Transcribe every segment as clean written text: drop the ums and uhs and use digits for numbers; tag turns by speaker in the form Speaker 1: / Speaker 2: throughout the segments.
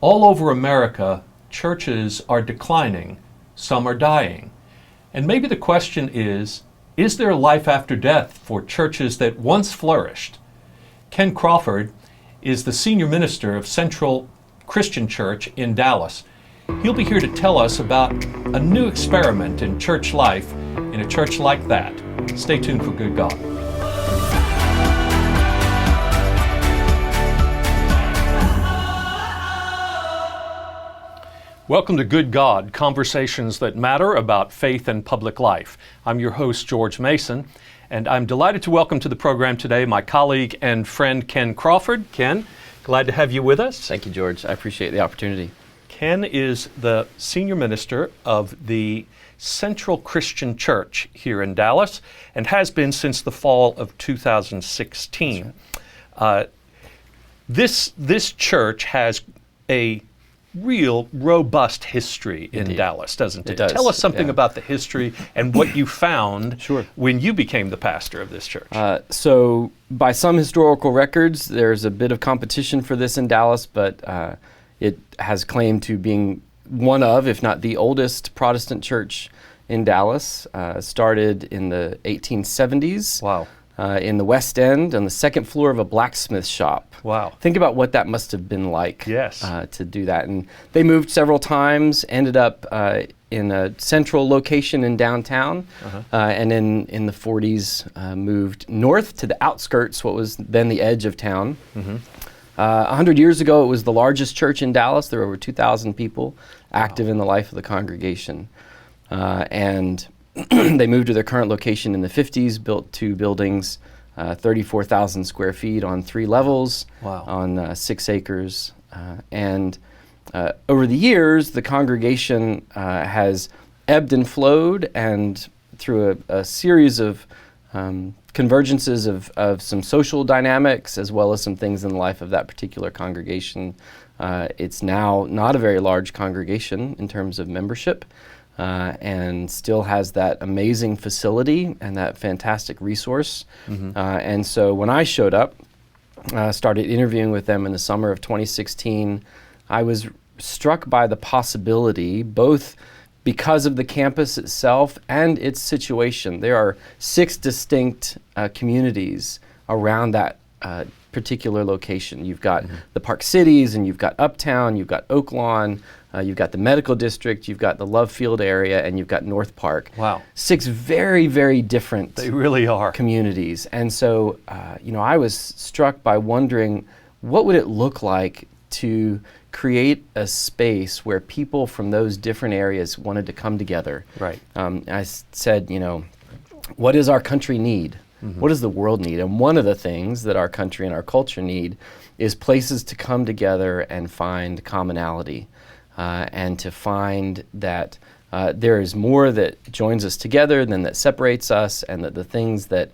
Speaker 1: All over America, churches are declining, some are dying. And maybe the question is there a life after death for churches that once flourished? Ken Crawford is the senior minister of Central Christian Church in Dallas. He'll be here to tell us about a new experiment in church life in a church like that. Stay tuned for Good God. Welcome to Good God, conversations that matter about faith and public life. I'm your host, George Mason, and I'm delighted to welcome to the program today my colleague and friend, Ken Crawford. Ken, glad to have you with us.
Speaker 2: Thank you, George. I appreciate the opportunity.
Speaker 1: Ken is the senior minister of the Central Christian Church here in Dallas and has been since the fall of 2016. Right. This church has a real robust history in
Speaker 2: Indeed.
Speaker 1: Dallas, doesn't it?
Speaker 2: It does.
Speaker 1: Tell us something about the history and what you found
Speaker 2: Sure.
Speaker 1: when you became the pastor of this church.
Speaker 2: So by some historical records, there's a bit of competition for this in Dallas, but it has claim to being one of, if not the oldest Protestant church in Dallas. Started in the 1870s.
Speaker 1: Wow.
Speaker 2: In the West End on the second floor of a blacksmith shop.
Speaker 1: Wow.
Speaker 2: Think about what that must have been like.
Speaker 1: Yes.
Speaker 2: To do that. And they moved several times, ended up in a central location in downtown, and then in the 40s moved north to the outskirts, what was then the edge of town. 100 years ago, it was the largest church in Dallas. There were over 2,000 people active in the life of the congregation. And they moved to their current location in the 50s, built two buildings, 34,000 square feet on 3 levels, on 6 acres. And over the years, the congregation has ebbed and flowed, and through a series of convergences of some social dynamics, as well as some things in the life of that particular congregation. It's now not a very large congregation in terms of membership. And still has that amazing facility and that fantastic resource. And so when I showed up, started interviewing with them in the summer of 2016, I was struck by the possibility, both because of the campus itself and its situation. There are 6 distinct communities around that particular location. You've got the Park Cities, and you've got Uptown, you've got Oak Lawn, you've got the Medical District, you've got the Love Field area, and you've got North Park.
Speaker 1: Wow.
Speaker 2: 6 very, very different
Speaker 1: They really are.
Speaker 2: communities. And so, I was struck by wondering, what would it look like to create a space where people from those different areas wanted to come together?
Speaker 1: Right.
Speaker 2: I said, what does our country need? What does the world need? And one of the things that our country and our culture need is places to come together and find commonality, and to find that there is more that joins us together than that separates us, and that the things that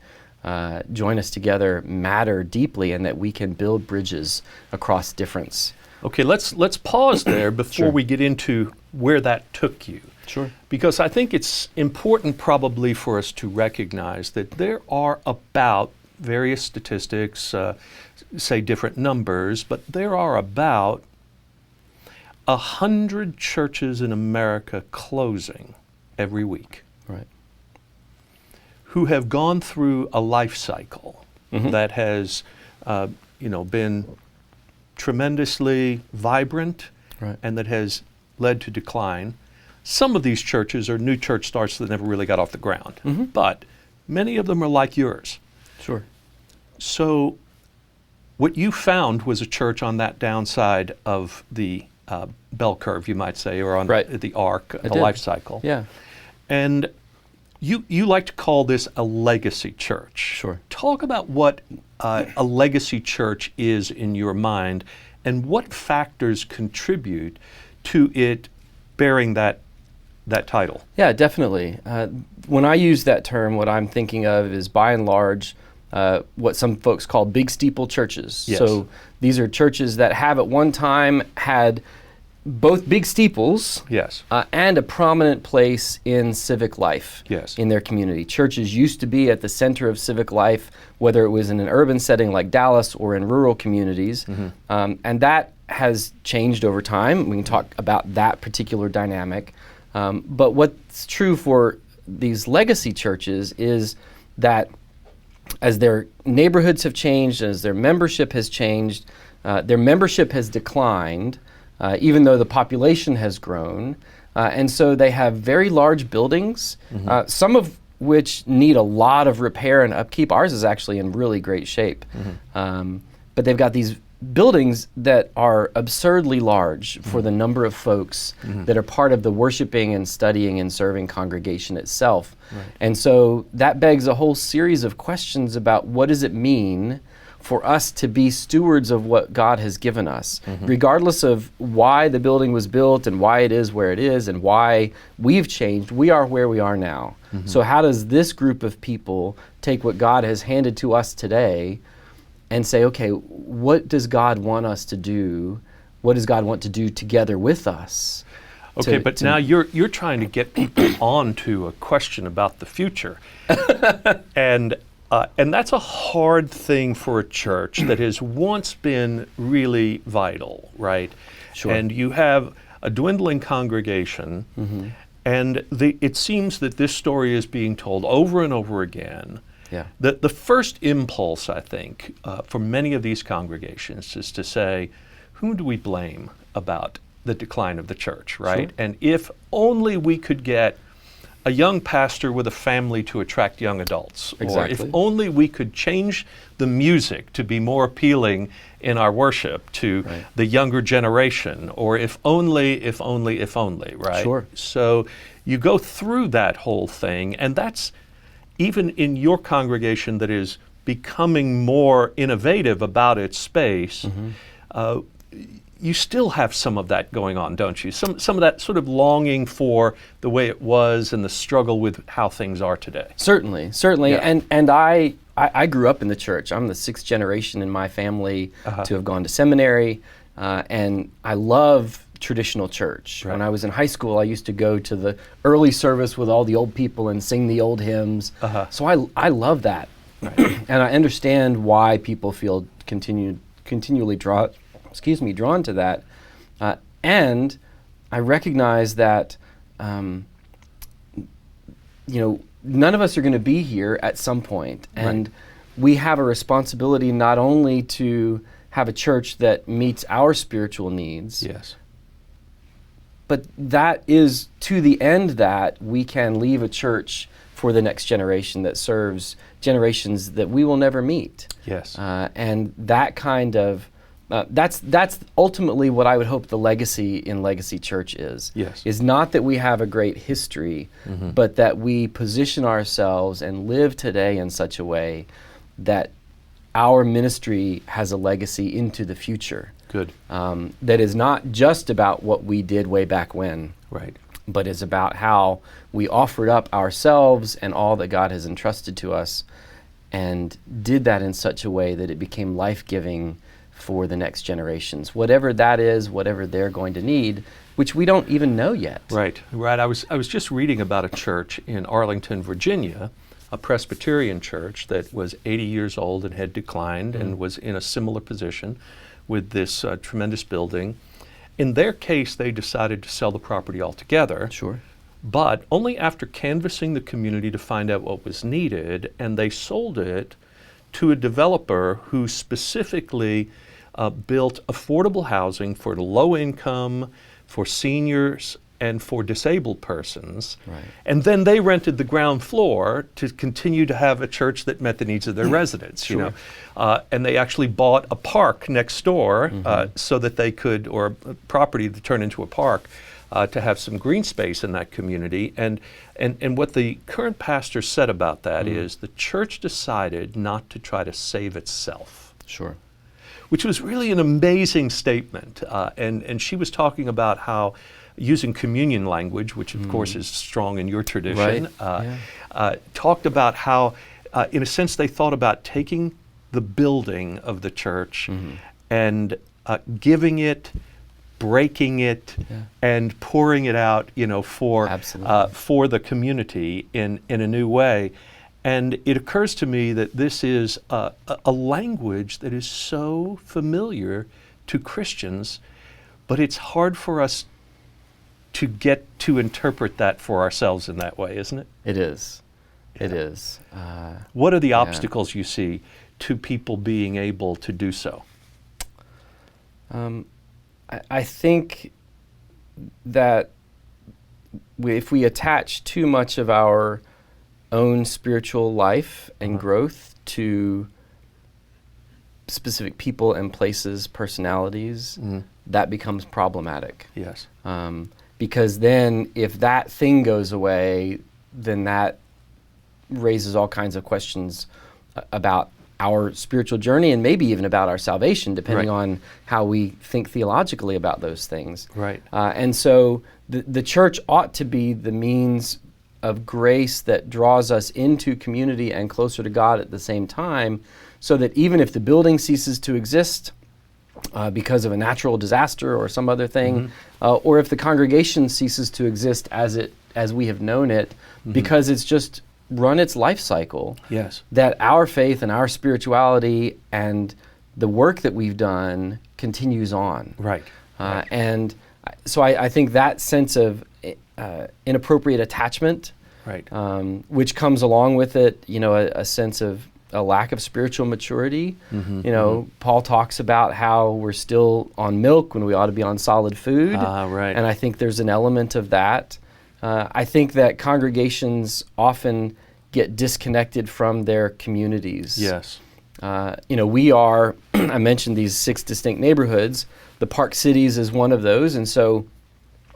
Speaker 2: join us together matter deeply, and that we can build bridges across difference.
Speaker 1: Okay, let's pause there before we get into where that took you.
Speaker 2: Sure.
Speaker 1: Because I think it's important probably for us to recognize that there are about, various statistics say different numbers, but there are about 100 churches in America closing every week.
Speaker 2: Right.
Speaker 1: Who have gone through a life cycle that has been tremendously vibrant, and that has led to decline. Some of these churches are new church starts that never really got off the ground, but many of them are like yours.
Speaker 2: Sure.
Speaker 1: So what you found was a church on that downside of the bell curve, you might say, or on the arc, the life cycle.
Speaker 2: Yeah.
Speaker 1: And you like to call this a legacy church.
Speaker 2: Sure.
Speaker 1: Talk about what a legacy church is in your mind, and what factors contribute to it bearing that title.
Speaker 2: Yeah, definitely. When I use that term, what I'm thinking of is, by and large, what some folks call big steeple churches.
Speaker 1: Yes.
Speaker 2: So these are churches that have at one time had both big steeples and a prominent place in civic life in their community. Churches used to be at the center of civic life, whether it was in an urban setting like Dallas or in rural communities. And that has changed over time. We can talk about that particular dynamic. But what's true for these legacy churches is that as their neighborhoods have changed, as their membership has changed, their membership has declined, even though the population has grown. And so they have very large buildings, some of which need a lot of repair and upkeep. Ours is actually in really great shape. But they've got these buildings that are absurdly large for the number of folks that are part of the worshiping and studying and serving congregation itself. Right. And so that begs a whole series of questions about what does it mean for us to be stewards of what God has given us, regardless of why the building was built and why it is where it is and why we've changed. We are where we are now. So how does this group of people take what God has handed to us today and say, okay, what does God want us to do? What does God want to do together with us?
Speaker 1: Okay, but now you're trying to get people onto a question about the future. And that's a hard thing for a church that has once been really vital, right?
Speaker 2: Sure.
Speaker 1: And you have a dwindling congregation, and it seems that this story is being told over and over again.
Speaker 2: Yeah.
Speaker 1: The first impulse, I think, for many of these congregations is to say, whom do we blame about the decline of the church, right?
Speaker 2: Sure.
Speaker 1: And if only we could get a young pastor with a family to attract young adults, or if only we could change the music to be more appealing in our worship to the younger generation, or if only, right?
Speaker 2: Sure.
Speaker 1: So you go through that whole thing, and that's even in your congregation that is becoming more innovative about its space. You still have some of that going on, don't you? Some of that sort of longing for the way it was and the struggle with how things are today.
Speaker 2: Certainly. Yeah. And I grew up in the church. I'm the sixth generation in my family to have gone to seminary, and I love traditional church. Right. When I was in high school, I used to go to the early service with all the old people and sing the old hymns. So I love that. Right. And I understand why people feel continually drawn to that. And I recognize that, none of us are going to be here at some point. And we have a responsibility not only to have a church that meets our spiritual needs, but that is to the end that we can leave a church for the next generation that serves generations that we will never meet. And that kind of that's ultimately what I would hope the legacy in Legacy Church is. Is not that we have a great history, but that we position ourselves and live today in such a way that our ministry has a legacy into the future.
Speaker 1: Good.
Speaker 2: That is not just about what we did way back when, but is about how we offered up ourselves and all that God has entrusted to us and did that in such a way that it became life-giving for the next generations, whatever that is, whatever they're going to need, which we don't even know yet.
Speaker 1: Right. I was just reading about a church in Arlington, Virginia, a Presbyterian church that was 80 years old and had declined and was in a similar position with this tremendous building. In their case, they decided to sell the property altogether. But only after canvassing the community to find out what was needed, and they sold it to a developer who specifically built affordable housing for low income, for seniors, and for disabled persons. And then they rented the ground floor to continue to have a church that met the needs of their residents. And they actually bought a park next door so that they could, or a property to turn into a park, to have some green space in that community. And what the current pastor said about that is the church decided not to try to save itself. Which was really an amazing statement. And she was talking about how using communion language, which of course is strong in your tradition, talked about how, in a sense, they thought about taking the building of the church and giving it, breaking it, and pouring it out, for the community in a new way. And it occurs to me that this is a language that is so familiar to Christians, but it's hard for us to get to interpret that for ourselves in that way, isn't it?
Speaker 2: It is.
Speaker 1: Yeah.
Speaker 2: It is.
Speaker 1: What are the obstacles you see to people being able to do so?
Speaker 2: I think that if we attach too much of our own spiritual life and growth to specific people and places, personalities, that becomes problematic.
Speaker 1: Yes.
Speaker 2: Because then if that thing goes away, then that raises all kinds of questions about our spiritual journey and maybe even about our salvation, depending on how we think theologically about those things.
Speaker 1: Right.
Speaker 2: And so the church ought to be the means of grace that draws us into community and closer to God at the same time, so that even if the building ceases to exist because of a natural disaster or some other thing, or if the congregation ceases to exist as we have known it, because it's just run its life cycle, that our faith and our spirituality and the work that we've done continues on.
Speaker 1: Right.
Speaker 2: And so I think that sense of inappropriate attachment, which comes along with it, a sense of a lack of spiritual maturity. Paul talks about how we're still on milk when we ought to be on solid food. And I think there's an element of that. I think that congregations often get disconnected from their communities.
Speaker 1: Yes.
Speaker 2: We are, I mentioned these 6 distinct neighborhoods. The Park Cities is one of those. And so,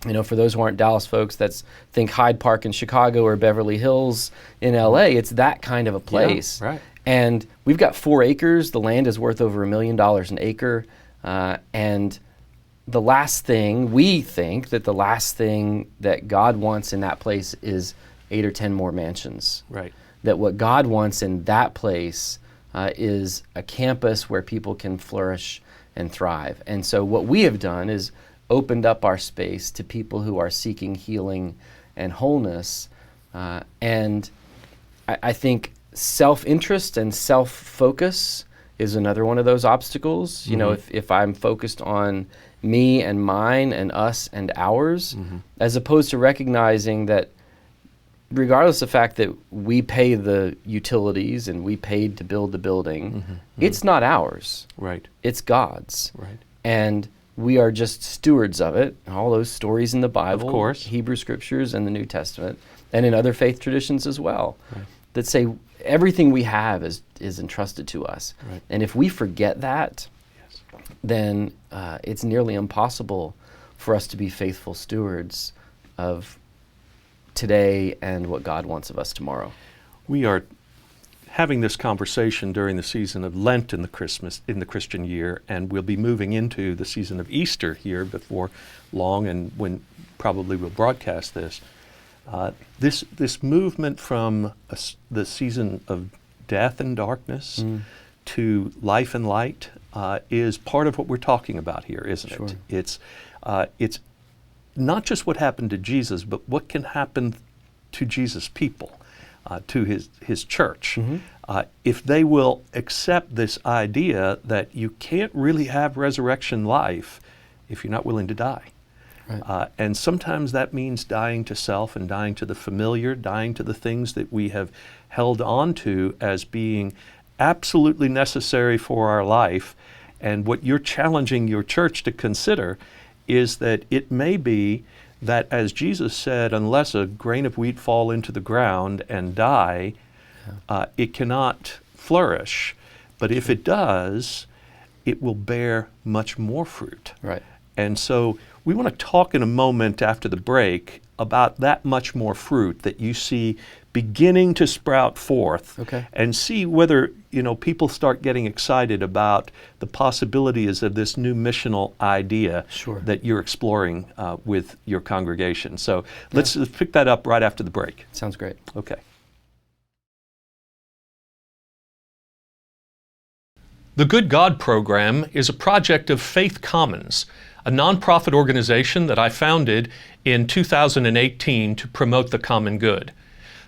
Speaker 2: for those who aren't Dallas folks, think Hyde Park in Chicago or Beverly Hills in LA. It's that kind of a place.
Speaker 1: Yeah, right.
Speaker 2: And we've got 4 acres. The land is worth over $1 million an acre. And we think that the last thing that God wants in that place is 8 or 10 more mansions.
Speaker 1: Right.
Speaker 2: That what God wants in that place is a campus where people can flourish and thrive. And so what we have done is opened up our space to people who are seeking healing and wholeness. And I think self-interest and self-focus is another one of those obstacles. If I'm focused on me and mine and us and ours, as opposed to recognizing that regardless of the fact that we pay the utilities and we paid to build the building, it's not ours.
Speaker 1: Right.
Speaker 2: It's God's.
Speaker 1: Right.
Speaker 2: And we are just stewards of it. All those stories in the Bible,
Speaker 1: of course,
Speaker 2: Hebrew Scriptures and the New Testament, and in other faith traditions as well, that say everything we have is entrusted to us.
Speaker 1: Right.
Speaker 2: And if we forget that, then it's nearly impossible for us to be faithful stewards of today and what God wants of us tomorrow.
Speaker 1: We are having this conversation during the season of Lent in the Christian year, and we'll be moving into the season of Easter here before long, and when probably we'll broadcast this. This movement from the season of death and darkness to life and light is part of what we're talking about here, isn't it? It's not just what happened to Jesus, but what can happen to Jesus' people, to his church, if they will accept this idea that you can't really have resurrection life if you're not willing to die. Right. And sometimes that means dying to self and dying to the familiar, dying to the things that we have held on to as being absolutely necessary for our life. And what you're challenging your church to consider is that it may be that, as Jesus said, unless a grain of wheat fall into the ground and die, it cannot flourish. But if it does, it will bear much more fruit.
Speaker 2: Right.
Speaker 1: And so we want to talk in a moment after the break about that much more fruit that you see beginning to sprout forth, and see whether people start getting excited about the possibilities of this new missional idea that you're exploring with your congregation. So let's pick that up right after the break.
Speaker 2: Sounds great.
Speaker 1: Okay. The Good God program is a project of Faith Commons, a nonprofit organization that I founded in 2018 to promote the common good.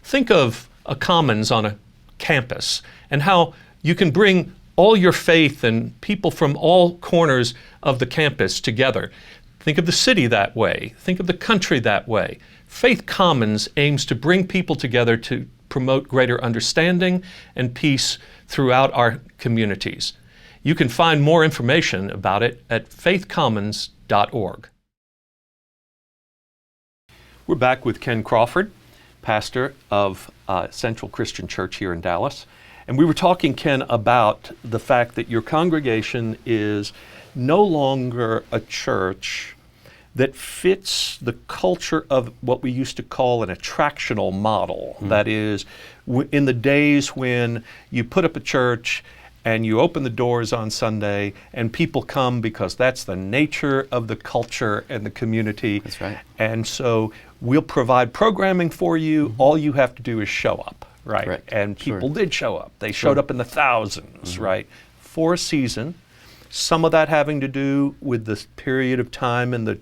Speaker 1: Think of a commons on a campus and how you can bring all your faith and people from all corners of the campus together. Think of the city that way. Think of the country that way. Faith Commons aims to bring people together to promote greater understanding and peace throughout our communities. You can find more information about it at faithcommons.org. We're back with Ken Crawford, pastor of Central Christian Church here in Dallas. And we were talking, Ken, about the fact that your congregation is no longer a church that fits the culture of what we used to call an attractional model. That is, in the days when you put up a church and you open the doors on Sunday and people come because that's the nature of the culture and the community.
Speaker 2: That's right.
Speaker 1: And so we'll provide programming for you. All you have to do is show up, right?
Speaker 2: Correct.
Speaker 1: And people
Speaker 2: Sure.
Speaker 1: did show up. They showed up in the thousands, right? For a season. Some of that having to do with this period of time in the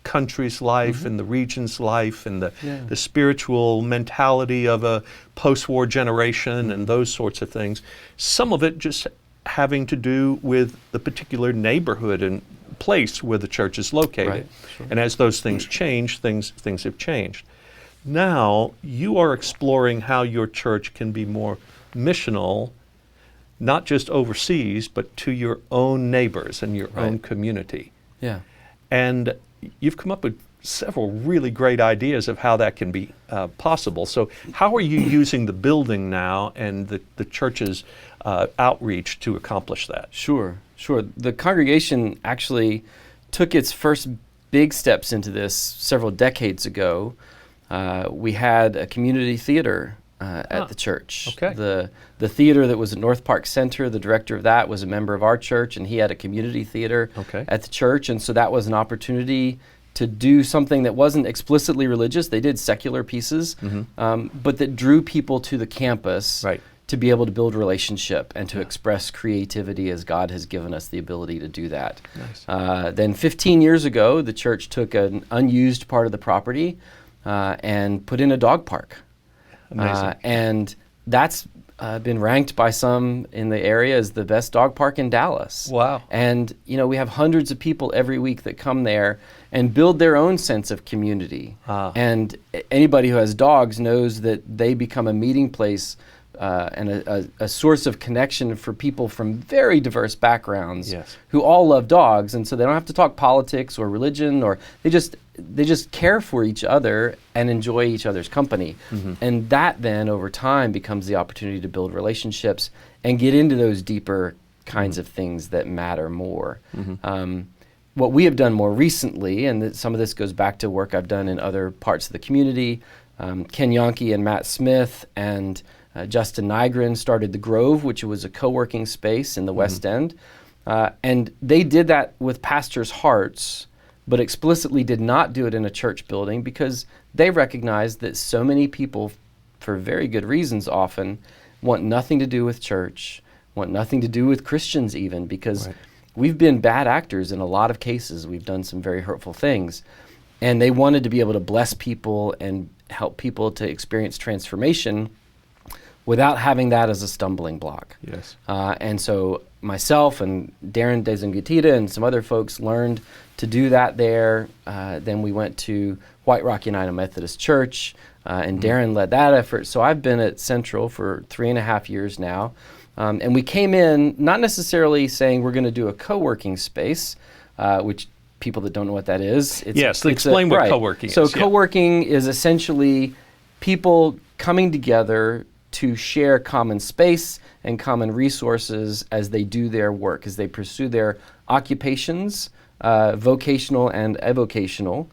Speaker 1: country's life and the region's life and the spiritual mentality of a post-war generation and those sorts of things. Some of it just having to do with the particular neighborhood and place where the church is located.
Speaker 2: Right. Sure.
Speaker 1: And as those things change, things have changed. Now you are exploring how your church can be more missional, not just overseas, but to your own neighbors and your own community.
Speaker 2: Yeah.
Speaker 1: And you've come up with several really great ideas of how that can be possible. So how are you using the building now and the church's outreach to accomplish that?
Speaker 2: Sure. The congregation actually took its first big steps into this several decades ago. We had a community theater at the church.
Speaker 1: Okay.
Speaker 2: The theater that was at North Park Center, the director of that was a member of our church, and he had a community theater at the church, and so that was an opportunity to do something that wasn't explicitly religious. They did secular pieces, but that drew people to the campus to be able to build relationship and to express creativity as God has given us the ability to do that.
Speaker 1: Nice.
Speaker 2: Then 15 years ago, the church took an unused part of the property and put in a dog park.
Speaker 1: Amazing.
Speaker 2: And that's been ranked by some in the area as the best dog park in Dallas.
Speaker 1: Wow.
Speaker 2: And we have hundreds of people every week that come there and build their own sense of community. And anybody who has dogs knows that they become a meeting place and a source of connection for people from very diverse backgrounds who all love dogs. And so they don't have to talk politics or religion, or they just care for each other and enjoy each other's company. And that then over time becomes the opportunity to build relationships and get into those deeper kinds of things that matter more. What we have done more recently, and some of this goes back to work I've done in other parts of the community, Ken Yonke and Matt Smith and Justin Nygren started The Grove, which was a co-working space in the West End. And they did that with pastors' hearts, but explicitly did not do it in a church building because they recognized that so many people, for very good reasons often, want nothing to do with church, want nothing to do with Christians even, because we've been bad actors in a lot of cases. We've done some very hurtful things. And they wanted to be able to bless people and help people to experience transformation without having that as a stumbling block.
Speaker 1: Yes.
Speaker 2: And so myself and Darren Dezengatita and some other folks learned to do that there. Then we went to White Rock United Methodist Church, and Darren led that effort. So I've been at Central for 3.5 years now. And we came in not necessarily saying we're going to do a co-working space, which people that don't know what that is.
Speaker 1: Explain what co-working is.
Speaker 2: So co-working is essentially people coming together to share common space and common resources as they do their work, as they pursue their occupations, vocational and avocational,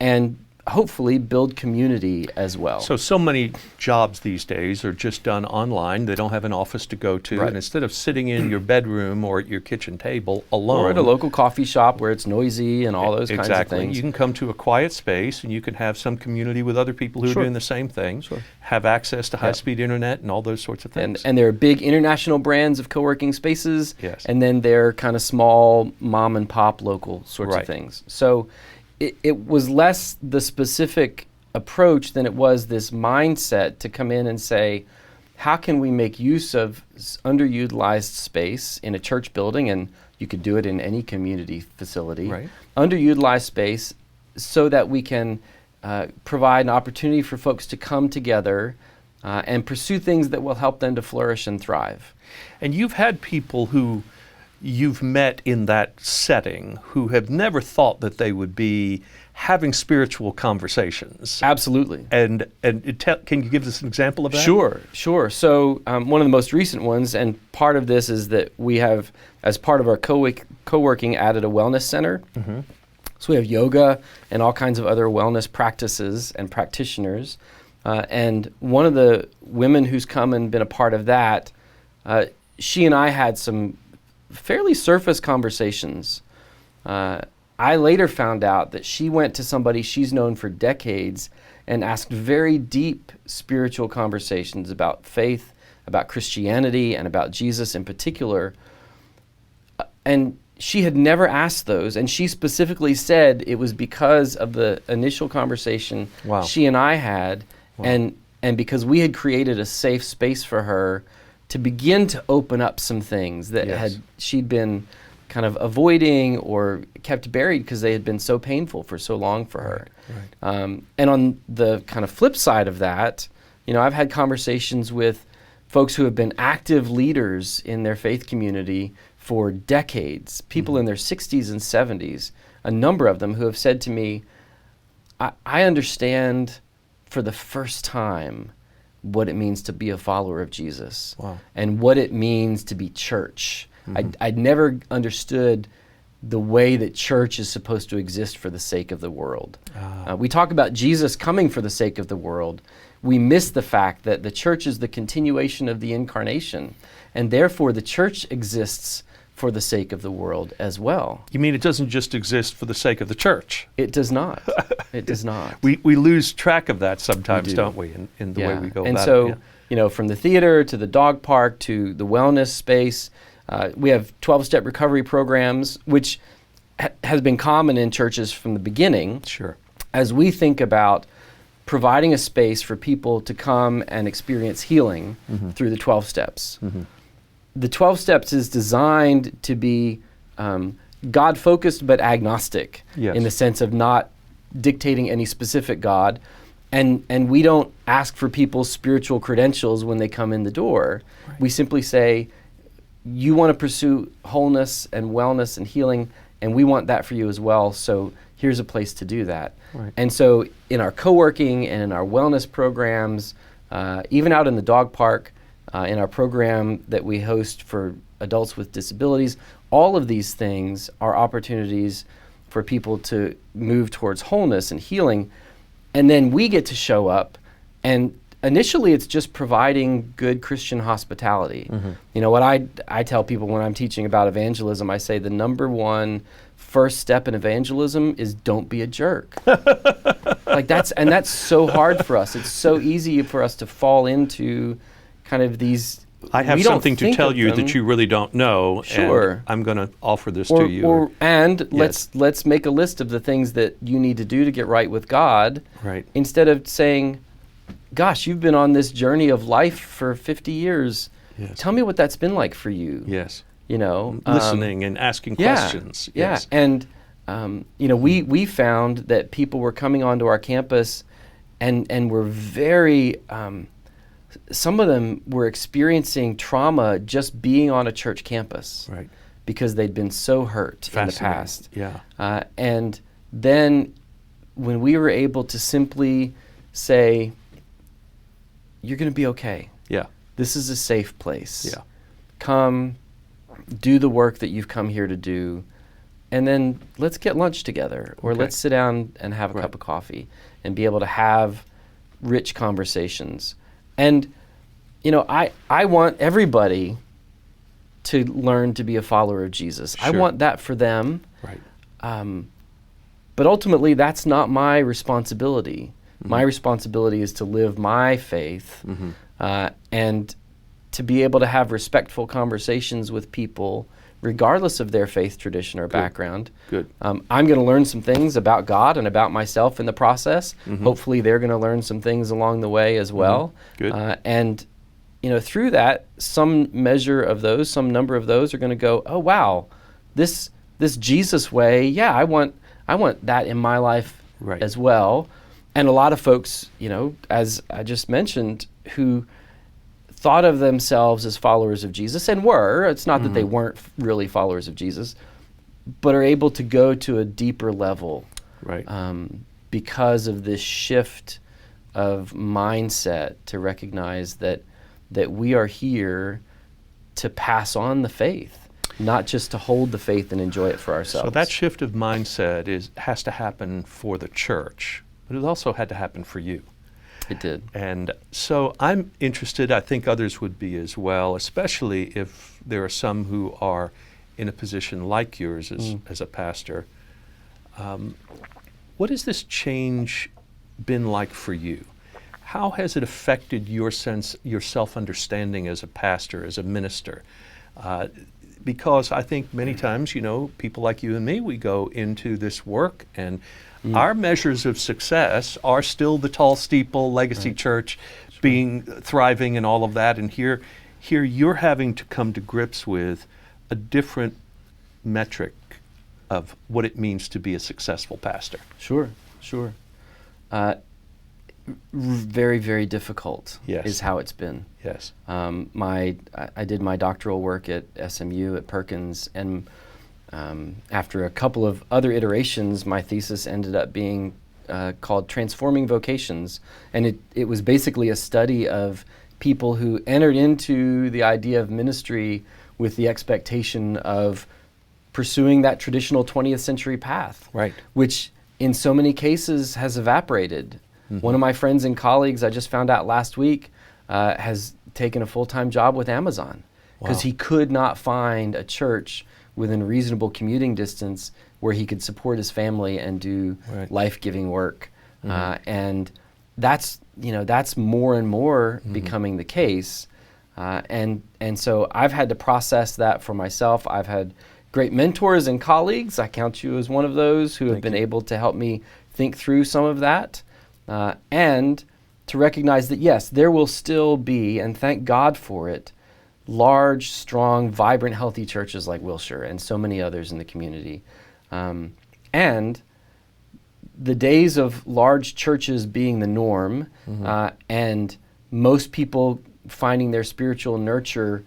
Speaker 2: and hopefully build community as well.
Speaker 1: So many jobs these days are just done online. They don't have an office to go to. And instead of sitting in your bedroom or at your kitchen table alone.
Speaker 2: Or at a local coffee shop where it's noisy and all those kinds of things.
Speaker 1: You can come to a quiet space and you can have some community with other people who are doing the same thing. Have access to high-speed internet and all those sorts of things.
Speaker 2: And there are big international brands of co-working spaces.
Speaker 1: Yes.
Speaker 2: And then there are kind of small mom and pop local sorts of things. So it was less the specific approach than it was this mindset to come in and say, how can we make use of underutilized space in a church building, and you could do it in any community facility,
Speaker 1: Right.
Speaker 2: underutilized space, so that we can provide an opportunity for folks to come together and pursue things that will help them to flourish and thrive.
Speaker 1: And you've had people who you've met in that setting who have never thought that they would be having spiritual conversations.
Speaker 2: Absolutely.
Speaker 1: And can you give us an example of that?
Speaker 2: Sure. So one of the most recent ones, and part of this is that we have, as part of our co-working, added a wellness center.
Speaker 1: Mm-hmm.
Speaker 2: So we have yoga and all kinds of other wellness practices and practitioners. And one of the women who's come and been a part of that, she and I had some fairly surface conversations. I later found out that she went to somebody she's known for decades and asked very deep spiritual conversations about faith, about Christianity, and about Jesus in particular. And she had never asked those, and she specifically said it was because of the initial conversation
Speaker 1: Wow.
Speaker 2: she and I had,
Speaker 1: Wow.
Speaker 2: and because we had created a safe space for her to begin to open up some things that
Speaker 1: Yes.
Speaker 2: she'd been kind of avoiding or kept buried because they had been so painful for so long for her.
Speaker 1: Right.
Speaker 2: And on the kind of flip side of that, I've had conversations with folks who have been active leaders in their faith community for decades, people in their 60s and 70s, a number of them who have said to me, I understand for the first time what it means to be a follower of Jesus.
Speaker 1: Wow.
Speaker 2: And what it means to be church. I'd never understood the way that church is supposed to exist for the sake of the world. We talk about Jesus coming for the sake of the world. We miss the fact that the church is the continuation of the incarnation, and therefore the church exists for the sake of the world as well.
Speaker 1: You mean it doesn't just exist for the sake of the church?
Speaker 2: It does not. It does not.
Speaker 1: We lose track of that sometimes,
Speaker 2: We do.
Speaker 1: don't we, in the way we go
Speaker 2: and
Speaker 1: about
Speaker 2: so,
Speaker 1: it? Yeah.
Speaker 2: From the theater to the dog park to the wellness space, we have 12-step recovery programs, which has been common in churches from the beginning.
Speaker 1: Sure.
Speaker 2: As we think about providing a space for people to come and experience healing through the 12 steps. The 12 steps is designed to be God-focused but agnostic,
Speaker 1: Yes.
Speaker 2: in the sense of not dictating any specific God. And we don't ask for people's spiritual credentials when they come in the door.
Speaker 1: Right.
Speaker 2: We simply say, you want to pursue wholeness and wellness and healing, and we want that for you as well, so here's a place to do that.
Speaker 1: Right.
Speaker 2: And so in our co-working and in our wellness programs, even out in the dog park, in our program that we host for adults with disabilities, all of these things are opportunities for people to move towards wholeness and healing. And then we get to show up, and initially it's just providing good Christian hospitality. What I tell people when I'm teaching about evangelism, I say the number one first step in evangelism is don't be a jerk. That's so hard for us. It's so easy for us to fall into kind of these.
Speaker 1: I have
Speaker 2: we don't
Speaker 1: something to
Speaker 2: think
Speaker 1: tell
Speaker 2: of
Speaker 1: you
Speaker 2: them.
Speaker 1: that you really don't know.
Speaker 2: Sure.
Speaker 1: And I'm going to offer this to you.
Speaker 2: Yes. Let's make a list of the things that you need to do to get right with God.
Speaker 1: Right.
Speaker 2: Instead of saying, gosh, you've been on this journey of life for 50 years.
Speaker 1: Yes.
Speaker 2: Tell me what that's been like for you.
Speaker 1: Yes.
Speaker 2: Listening
Speaker 1: and asking questions.
Speaker 2: Yeah.
Speaker 1: Yes.
Speaker 2: And, we found that people were coming onto our campus and were very, some of them were experiencing trauma just being on a church campus.
Speaker 1: Right.
Speaker 2: Because they'd been so hurt in the past.
Speaker 1: Yeah.
Speaker 2: And then when we were able to simply say, you're going to be okay.
Speaker 1: Yeah.
Speaker 2: This is a safe place.
Speaker 1: Yeah.
Speaker 2: Come, do the work that you've come here to do, and then let's get lunch together, or
Speaker 1: Okay.
Speaker 2: let's sit down and have a cup of coffee and be able to have rich conversations. And, I want everybody to learn to be a follower of Jesus. I
Speaker 1: Sure.
Speaker 2: want that for them.
Speaker 1: Right.
Speaker 2: But ultimately, that's not my responsibility. My responsibility is to live my faith and to be able to have respectful conversations with people, regardless of their faith tradition or background.
Speaker 1: Good.
Speaker 2: I'm going to learn some things about God and about myself in the process. Hopefully, they're going to learn some things along the way as well.
Speaker 1: Good.
Speaker 2: And through that, some measure of those, some number of those are going to go, oh wow, this Jesus way, yeah, I want that in my life
Speaker 1: Right.
Speaker 2: as well. And a lot of folks, as I just mentioned, who thought of themselves as followers of Jesus and were, it's not that they weren't really followers of Jesus, but are able to go to a deeper level
Speaker 1: Right.
Speaker 2: because of this shift of mindset to recognize that we are here to pass on the faith, not just to hold the faith and enjoy it for ourselves.
Speaker 1: So that shift of mindset has to happen for the church, but it also had to happen for you.
Speaker 2: It did.
Speaker 1: And so I'm interested, I think others would be as well, especially if there are some who are in a position like yours as a pastor. What has this change been like for you? How has it affected your self-understanding as a pastor, as a minister? Because I think many times, people like you and me, we go into this work and our measures of success are still the tall steeple, legacy church, being thriving and all of that. And here you're having to come to grips with a different metric of what it means to be a successful pastor.
Speaker 2: Sure. Very, very difficult is how it's been.
Speaker 1: Yes.
Speaker 2: I did my doctoral work at SMU at Perkins, and after a couple of other iterations, my thesis ended up being called Transforming Vocations, and it was basically a study of people who entered into the idea of ministry with the expectation of pursuing that traditional 20th century path,
Speaker 1: right,
Speaker 2: which in so many cases has evaporated. One of my friends and colleagues, I just found out last week, has taken a full-time job with Amazon because he could not find a church within reasonable commuting distance where he could support his family and do life-giving work. And that's more and more becoming the case. And so I've had to process that for myself. I've had great mentors and colleagues. I count you as one of those who have been able to help me think through some of that. And to recognize that, yes, there will still be, and thank God for it, large, strong, vibrant, healthy churches like Wilshire and so many others in the community. And the days of large churches being the norm and most people finding their spiritual nurture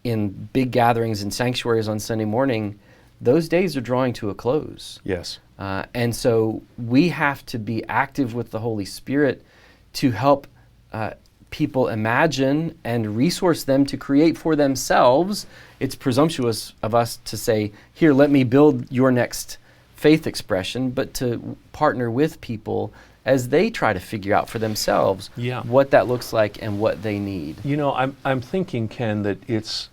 Speaker 2: in big gatherings and sanctuaries on Sunday morning, those days are drawing to a close.
Speaker 1: Yes.
Speaker 2: And so we have to be active with the Holy Spirit to help people imagine and resource them to create for themselves. It's presumptuous of us to say, here, let me build your next faith expression, but to partner with people as they try to figure out for themselves what that looks like and what they need.
Speaker 1: I'm thinking, Ken, that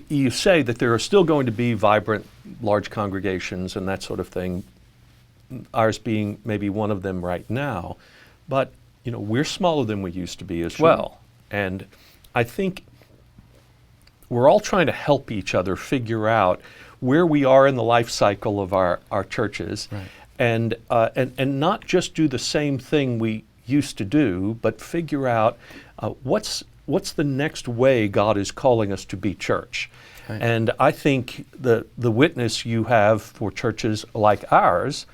Speaker 1: you say that there are still going to be vibrant, large congregations and that sort of thing, ours being maybe one of them right now, but we're smaller than we used to be as well. And I think we're all trying to help each other figure out where we are in the life cycle of our churches, and not just do the same thing we used to do, but figure out what's the next way God is calling us to be church. Right. And I think the witness you have for churches like ours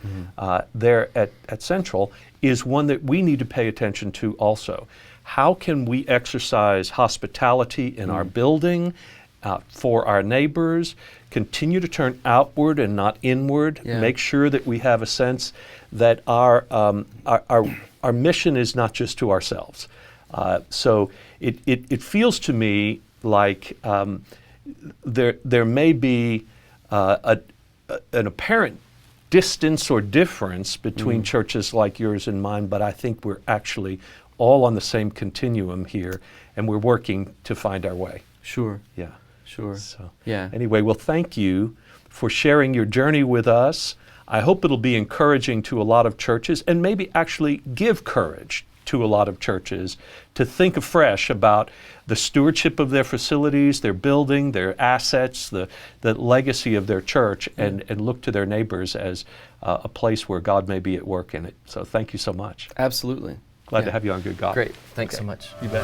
Speaker 1: there at Central is one that we need to pay attention to also. How can we exercise hospitality in our building for our neighbors, continue to turn outward and not inward, make sure that we have a sense that our mission is not just to ourselves. So it feels to me like there may be an apparent distance or difference between churches like yours and mine, but I think we're actually all on the same continuum here, and we're working to find our way.
Speaker 2: Sure.
Speaker 1: Yeah.
Speaker 2: Sure.
Speaker 1: So,
Speaker 2: yeah.
Speaker 1: Anyway, well, thank you for sharing your journey with us. I hope it'll be encouraging to a lot of churches and maybe actually give courage to a lot of churches to think afresh about the stewardship of their facilities, their building, their assets, the legacy of their church, and look to their neighbors as a place where God may be at work in it. So thank you so much.
Speaker 2: Absolutely.
Speaker 1: Glad to have you on Good Golf.
Speaker 2: Great. Thanks so much.
Speaker 1: You bet.